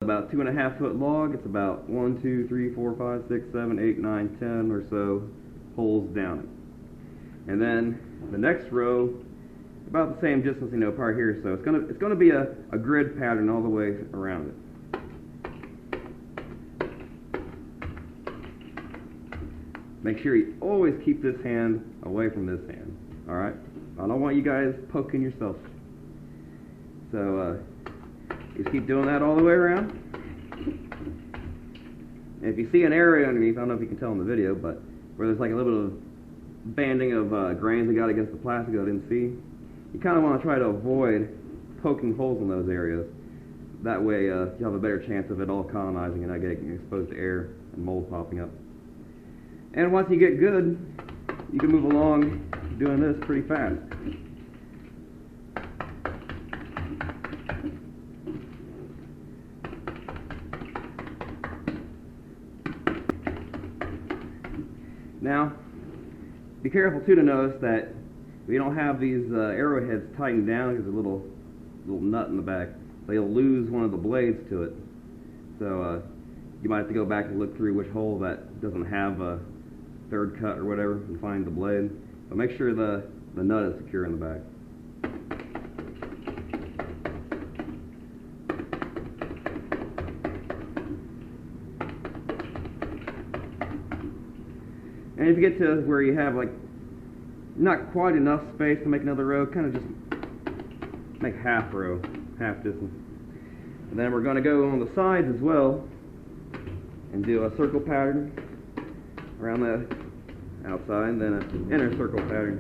About 2.5-foot log. It's about 1, 2, 3, 4, 5, 6, 7, 8, 9, 10 or so holes down it. And then the next row, about the same distance, probably here. So it's gonna be a grid pattern all the way around it. Make sure you always keep this hand away from this hand. All right. I don't want you guys poking yourself. So just keep doing that all the way around. And if you see an area underneath, I don't know if you can tell in the video, but where there's like a little bit of banding of grains that got against the plastic that I didn't see, you kind of want to try to avoid poking holes in those areas. That way you'll have a better chance of it all colonizing and not getting exposed to air and mold popping up. And once you get good, you can move along doing this pretty fast. Now, be careful too to notice that we don't have these arrowheads tightened down because there's a little nut in the back. So you'll lose one of the blades to it. So you might have to go back and look through which hole that doesn't have a third cut or whatever and find the blade. But make sure the nut is secure in the back. And if you get to where you have like not quite enough space to make another row, kind of just make half row, half distance. And then we're going to go on the sides as well and do a circle pattern around the outside, and then an inner circle pattern.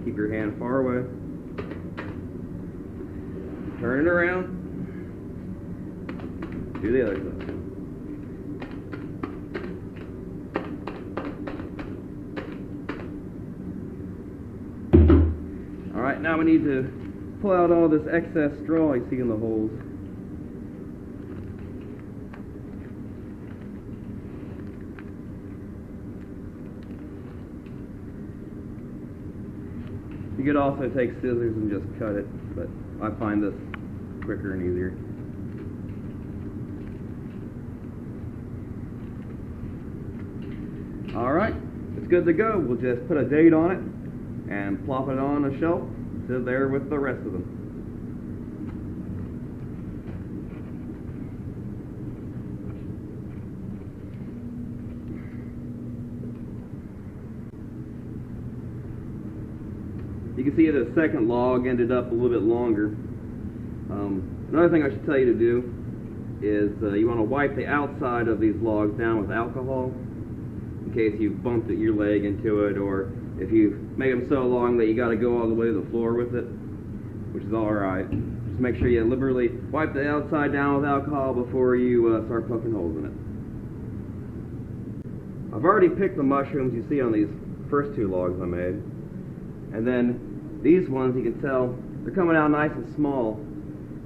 Keep your hand far away. Turn it around. Do the other side. Alright, now we need to pull out all this excess straw you see in the holes. You could also take scissors and just cut it, but I find this quicker and easier. Alright, it's good to go. We'll just put a date on it and plop it on a shelf, sit there with the rest of them. You can see the second log ended up a little bit longer. Another thing I should tell you to do is you want to wipe the outside of these logs down with alcohol in case you bumped your leg into it, or if you make them so long that you got to go all the way to the floor with it, which is alright. Just make sure you liberally wipe the outside down with alcohol before you start poking holes in it. I've already picked the mushrooms you see on these first two logs I made. And then these ones, you can tell, they're coming out nice and small,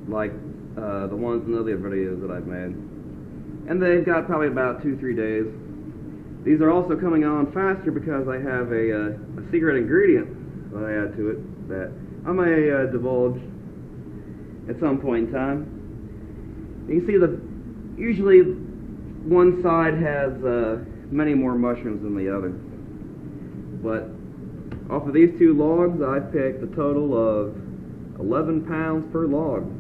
like the ones in the other videos that I've made. And they've got probably about 2-3 days. These are also coming on faster because I have a secret ingredient that I add to it that I may divulge at some point in time. You can see that usually one side has many more mushrooms than the other. But off of these two logs, I picked a total of 11 pounds per log,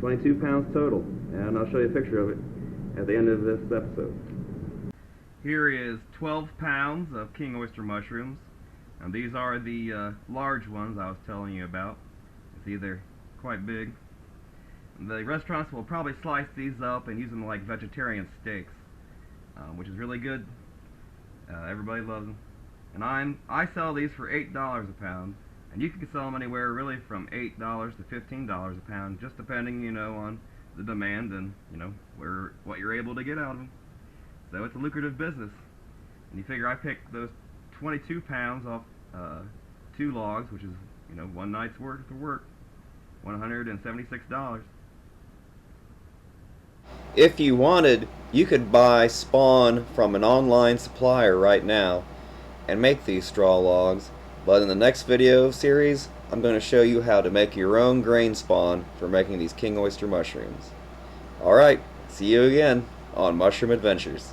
22 pounds total, and I'll show you a picture of it at the end of this episode. Here is 12 pounds of king oyster mushrooms, and these are the large ones I was telling you about. You see, they're quite big. The restaurants will probably slice these up and use them like vegetarian steaks, which is really good. Everybody loves them. And I sell these for $8 a pound, and you can sell them anywhere really from $8 to $15 a pound, just depending, on the demand and what you're able to get out of them. So it's a lucrative business. And you figure I picked those 22 pounds off 2 logs, which is one night's worth of work, $176. If you wanted, you could buy spawn from an online supplier right now and make these straw logs, but in the next video series I'm going to show you how to make your own grain spawn for making these king oyster mushrooms. Alright, see you again on Mushroom Adventures.